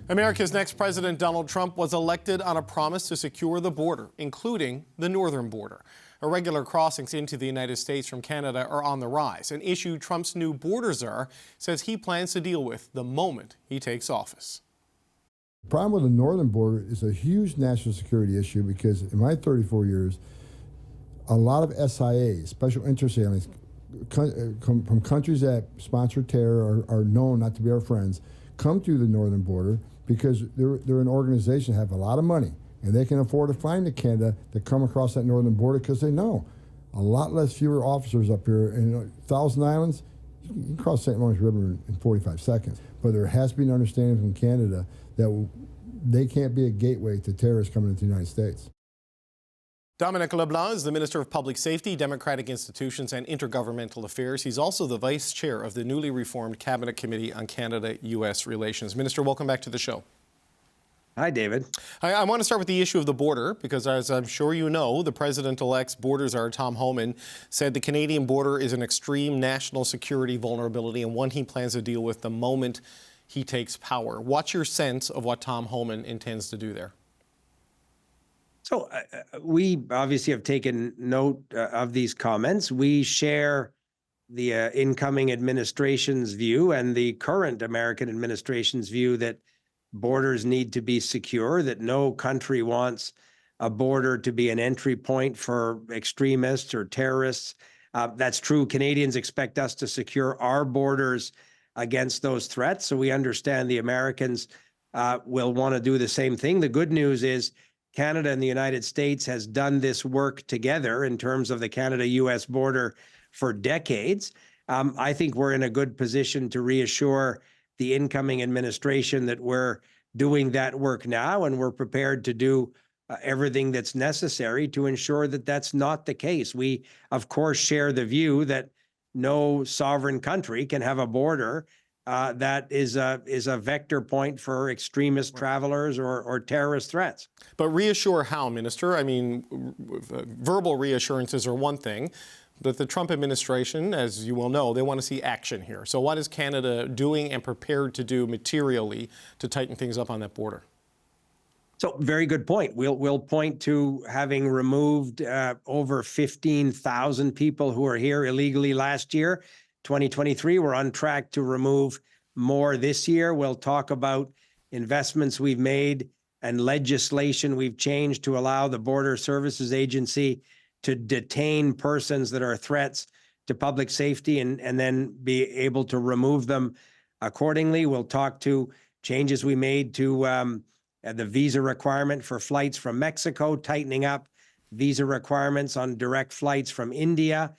America's next president, Donald Trump, was elected on a promise to secure the border, including the northern border. Irregular crossings into the United States from Canada are on the rise, an issue Trump's new border czar says he plans to deal with the moment he takes office. The problem with the northern border is a huge national security issue because in my 34 years, a lot of SIAs, special interest aliens, from countries that sponsor terror or are known not to be our friends, come through the northern border because they're an organization that have a lot of money and they can afford to fly into Canada to come across that northern border because they know a lot fewer officers up here. In Thousand Islands, you can cross St. Lawrence River in 45 seconds. But there has to be an understanding from Canada that they can't be a gateway to terrorists coming into the United States. Dominic LeBlanc is the Minister of Public Safety, Democratic Institutions and Intergovernmental Affairs. He's also the Vice Chair of the newly reformed Cabinet Committee on Canada-U.S. Relations. Minister, welcome back to the show. Hi, David. I want to start with the issue of the border because, as I'm sure you know, the President-elect's border czar, Tom Homan, said the Canadian border is an extreme national security vulnerability and one he plans to deal with the moment he takes power. What's your sense of what Tom Homan intends to do there? So we obviously have taken note of these comments. We share the incoming administration's view and the current American administration's view that borders need to be secure, that no country wants a border to be an entry point for extremists or terrorists. That's true. Canadians expect us to secure our borders against those threats. So we understand the Americans will want to do the same thing. The good news is Canada and the United States has done this work together in terms of the Canada-U.S. border for decades. I think we're in a good position to reassure the incoming administration that we're doing that work now, and we're prepared to do everything that's necessary to ensure that that's not the case. We, of course, share the view that no sovereign country can have a border that is a vector point for extremist travelers or terrorist threats. But reassure how, Minister? I mean, verbal reassurances are one thing, but the Trump administration, as you will know, they want to see action here. So what is Canada doing and prepared to do materially to tighten things up on that border? So very good point. We'll point to having removed over 15,000 people who are here illegally last year. 2023, we're on track to remove more this year. We'll talk about investments we've made and legislation we've changed to allow the Border Services Agency to detain persons that are threats to public safety and then be able to remove them accordingly. We'll talk to changes we made to the visa requirement for flights from Mexico, tightening up visa requirements on direct flights from India.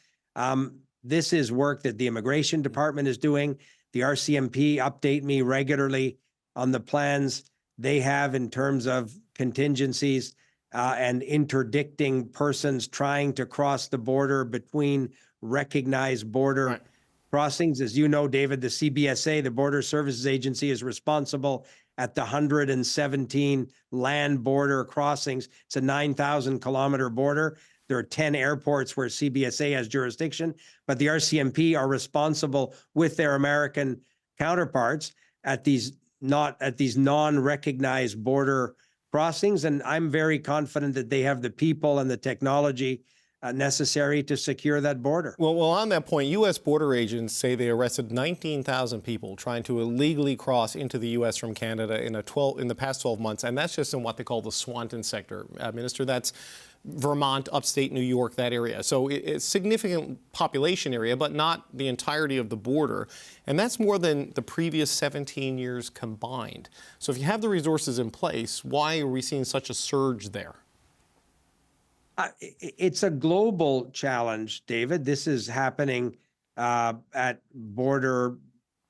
This is work that the Immigration Department is doing. The RCMP update me regularly on the plans they have in terms of contingencies and interdicting persons trying to cross the border between recognized border crossings. As you know, David, the CBSA, the Border Services Agency, is responsible at the 117 land border crossings. It's a 9,000-kilometer border. There are 10 airports where CBSA has jurisdiction, but the RCMP are responsible with their American counterparts at these non-recognized border crossings. And I'm very confident that they have the people and the technology necessary to secure that border. Well, on that point, U.S. border agents say they arrested 19,000 people trying to illegally cross into the U.S. from Canada in the past 12 months, and that's just in what they call the Swanton sector. Minister, that's Vermont, upstate New York, that area. So it's a significant population area, but not the entirety of the border. And that's more than the previous 17 years combined. So if you have the resources in place, why are we seeing such a surge there? It's a global challenge, David. This is happening at border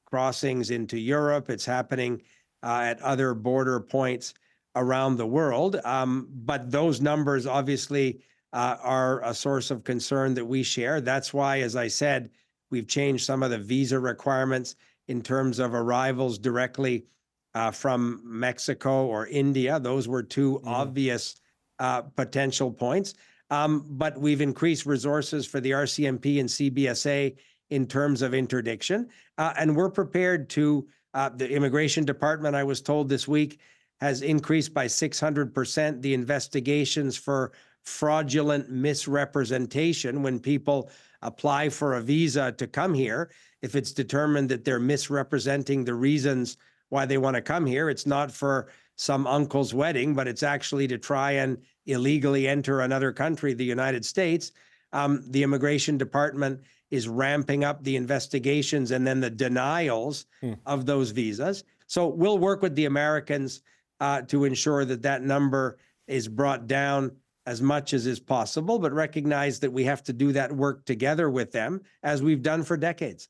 crossings into Europe. It's happening at other border points around the world. But those numbers obviously are a source of concern that we share. That's why, as I said, we've changed some of the visa requirements in terms of arrivals directly from Mexico or India. Those were two obvious potential points. But we've increased resources for the RCMP and CBSA in terms of interdiction. And we're prepared to The Immigration Department, I was told this week, has increased by 600% the investigations for fraudulent misrepresentation when people apply for a visa to come here. If it's determined that they're misrepresenting the reasons why they want to come here, it's not for some uncle's wedding, but it's actually to try and illegally enter another country, the United States. The Immigration Department is ramping up the investigations and then the denials of those visas. So we'll work with the Americans to ensure that that number is brought down as much as is possible, but recognize that we have to do that work together with them, as we've done for decades.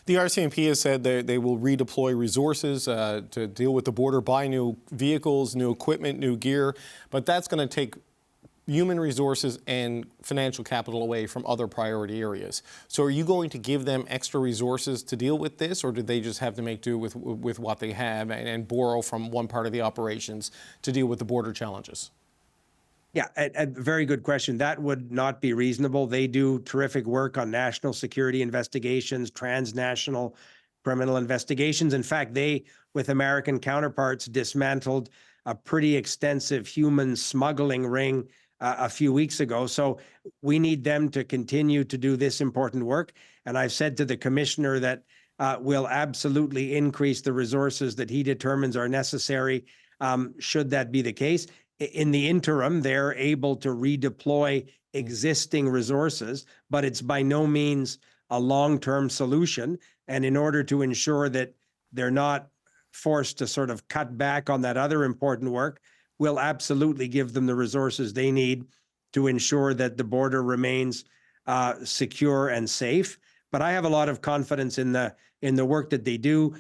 The RCMP has said they will redeploy resources to deal with the border, buy new vehicles, new equipment, new gear, but that's going to take human resources and financial capital away from other priority areas. So are you going to give them extra resources to deal with this, or do they just have to make do with what they have and borrow from one part of the operations to deal with the border challenges? Yeah, a very good question. That would not be reasonable. They do terrific work on national security investigations, transnational criminal investigations. In fact, they, with American counterparts, dismantled a pretty extensive human smuggling ring a few weeks ago. So we need them to continue to do this important work. And I've said to the commissioner that we'll absolutely increase the resources that he determines are necessary should that be the case. In the interim, they're able to redeploy existing resources, but it's by no means a long-term solution. And in order to ensure that they're not forced to sort of cut back on that other important work, we'll absolutely give them the resources they need to ensure that the border remains secure and safe. But I have a lot of confidence in the work that they do.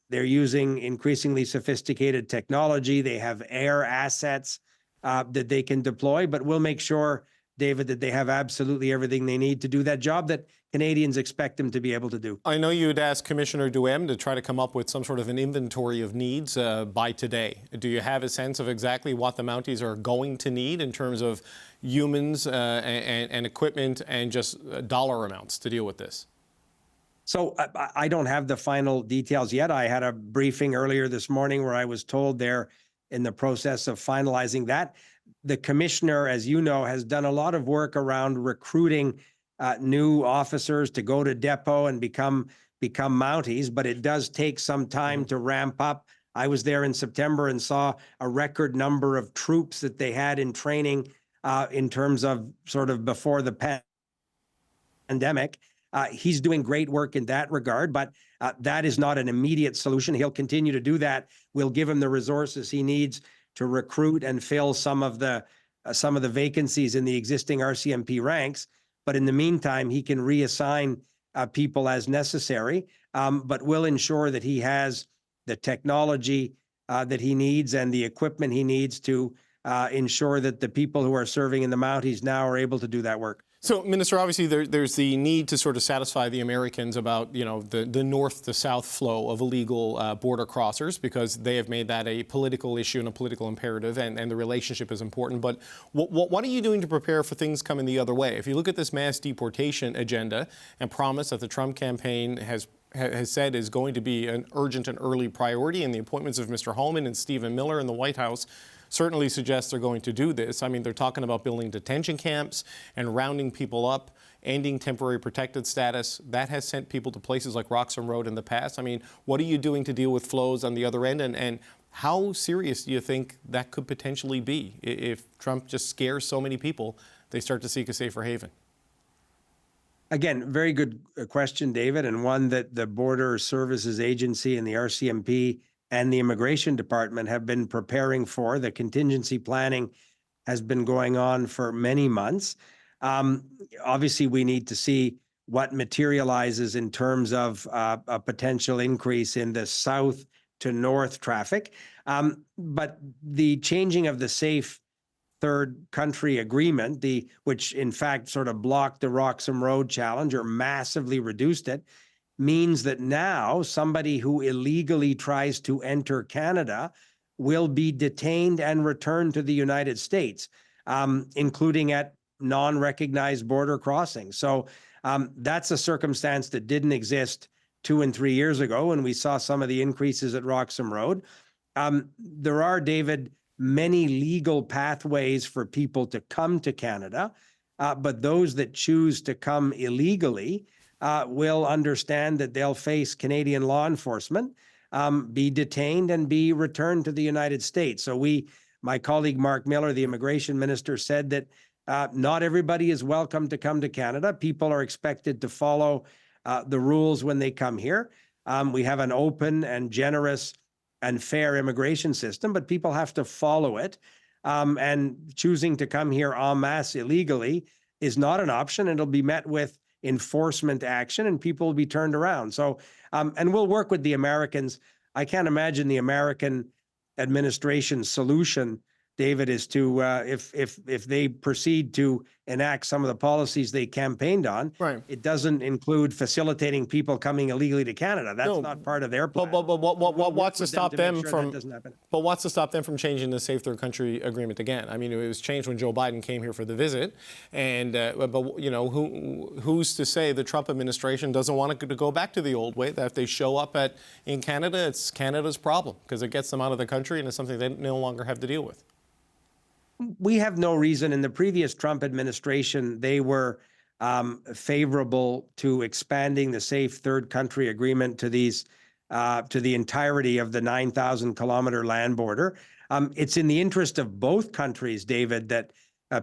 They're using increasingly sophisticated technology. They have air assets that they can deploy, but we'll make sure, David, that they have absolutely everything they need to do that job that Canadians expect them to be able to do. I know you had asked Commissioner Duhem to try to come up with some sort of an inventory of needs by today. Do you have a sense of exactly what the Mounties are going to need in terms of humans and equipment and just dollar amounts to deal with this? So I don't have the final details yet. I had a briefing earlier this morning where I was told they're in the process of finalizing that. The commissioner, as you know, has done a lot of work around recruiting new officers to go to depot and become Mounties, but it does take some time to ramp up. I was there in September and saw a record number of troops that they had in training in terms of sort of before the pandemic. He's doing great work in that regard, but that is not an immediate solution. He'll continue to do that. We'll give him the resources he needs to recruit and fill some of the vacancies in the existing RCMP ranks. But in the meantime, he can reassign people as necessary. But we'll ensure that he has the technology that he needs and the equipment he needs to ensure that the people who are serving in the Mounties now are able to do that work. So, Minister, obviously there's the need to sort of satisfy the Americans about, the north to south flow of illegal border crossers, because they have made that a political issue and a political imperative, and the relationship is important. But what are you doing to prepare for things coming the other way? If you look at this mass deportation agenda and promise that the Trump campaign has said is going to be an urgent and early priority, and the appointments of Mr. Holman and Stephen Miller in the White House certainly suggests they're going to do this. I mean, they're talking about building detention camps and rounding people up, ending temporary protected status. That has sent people to places like Roxham Road in the past. I mean, what are you doing to deal with flows on the other end? And how serious do you think that could potentially be if Trump just scares so many people, they start to seek a safer haven? Again, very good question, David, and one that the Border Services Agency and the RCMP and the Immigration Department have been preparing for. The contingency planning has been going on for many months. Obviously, we need to see what materializes in terms of a potential increase in the south to north traffic. But the changing of the safe third country agreement, which in fact sort of blocked the Roxham Road challenge or massively reduced it, means that now somebody who illegally tries to enter Canada will be detained and returned to the United States, including at non-recognized border crossings. So that's a circumstance that didn't exist 2 and 3 years ago when we saw some of the increases at Roxham Road. There are, David, many legal pathways for people to come to Canada, but those that choose to come illegally will understand that they'll face Canadian law enforcement, be detained, and be returned to the United States. So my colleague Mark Miller, the immigration minister, said that not everybody is welcome to come to Canada. People are expected to follow the rules when they come here. We have an open and generous and fair immigration system, but people have to follow it. And choosing to come here en masse illegally is not an option. It'll be met with enforcement action, and people will be turned around. So, and we'll work with the Americans. I can't imagine the American administration solution, David, is to if they proceed to enact some of the policies they campaigned on, Right. it doesn't include facilitating people coming illegally to Canada. That's No, not part of their plan. But what's to stop them from? Doesn't happen. But what's to stop them from changing the Safe Third Country Agreement again? I mean, it was changed when Joe Biden came here for the visit, and but you know, who's to say the Trump administration doesn't want to go back to the old way? That if they show up in Canada, it's Canada's problem because it gets them out of the country and it's something they no longer have to deal with. We have no reason. In the previous Trump administration, they were favorable to expanding the Safe Third Country Agreement to these to the entirety of the 9,000-kilometer land border. It's in the interest of both countries, David, that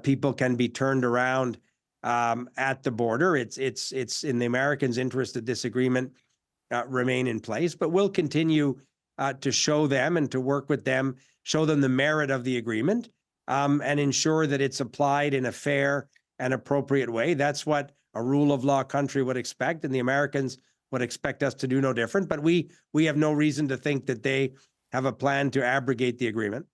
people can be turned around at the border. It's in the Americans' interest that this agreement remain in place. But we'll continue to show them and to work with them, show them the merit of the agreement. And ensure that it's applied in a fair and appropriate way. That's what a rule of law country would expect, and the Americans would expect us to do no different. But we have no reason to think that they have a plan to abrogate the agreement.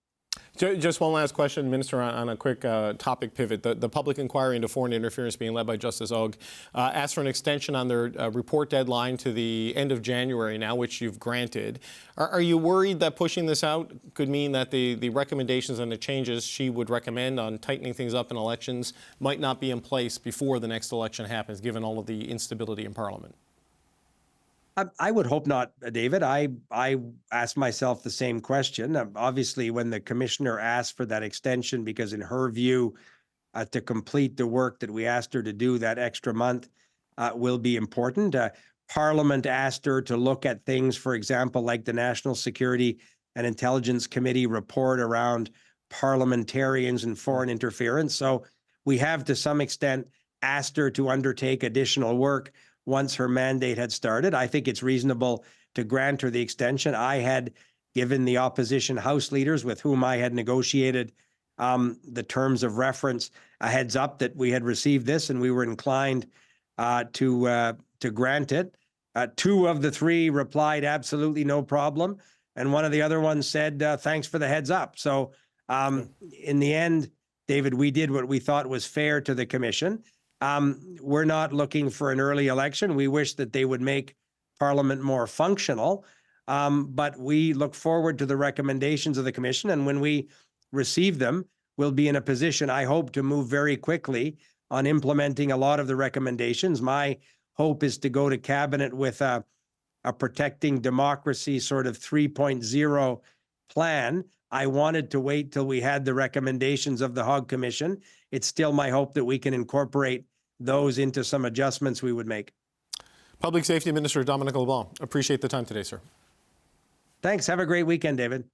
Just one last question, Minister, on a quick topic pivot. The public inquiry into foreign interference being led by Justice Ogg asked for an extension on their report deadline to the end of January now, which you've granted. Are you worried that pushing this out could mean that the recommendations and the changes she would recommend on tightening things up in elections might not be in place before the next election happens, given all of the instability in Parliament? I would hope not, David. I asked myself the same question. Obviously, when the commissioner asked for that extension, because in her view, to complete the work that we asked her to do, that extra month will be important. Parliament asked her to look at things, for example, like the National Security and Intelligence Committee report around parliamentarians and foreign interference. So we have, to some extent, asked her to undertake additional work once her mandate had started. I think it's reasonable to grant her the extension. I had given the opposition House leaders with whom I had negotiated the terms of reference a heads up that we had received this and we were inclined to grant it. 2 of the 3 replied, absolutely no problem. And one of the other ones said, thanks for the heads up. So in the end, David, we did what we thought was fair to the commission. We're not looking for an early election. We wish that they would make Parliament more functional, but we look forward to the recommendations of the Commission. And when we receive them, we'll be in a position, I hope, to move very quickly on implementing a lot of the recommendations. My hope is to go to Cabinet with a protecting democracy sort of 3.0 plan. I wanted to wait till we had the recommendations of the Hogg Commission. It's still my hope that we can incorporate those into some adjustments we would make. Public Safety Minister Dominic LeBlanc, appreciate the time today, sir. Thanks. Have a great weekend, David.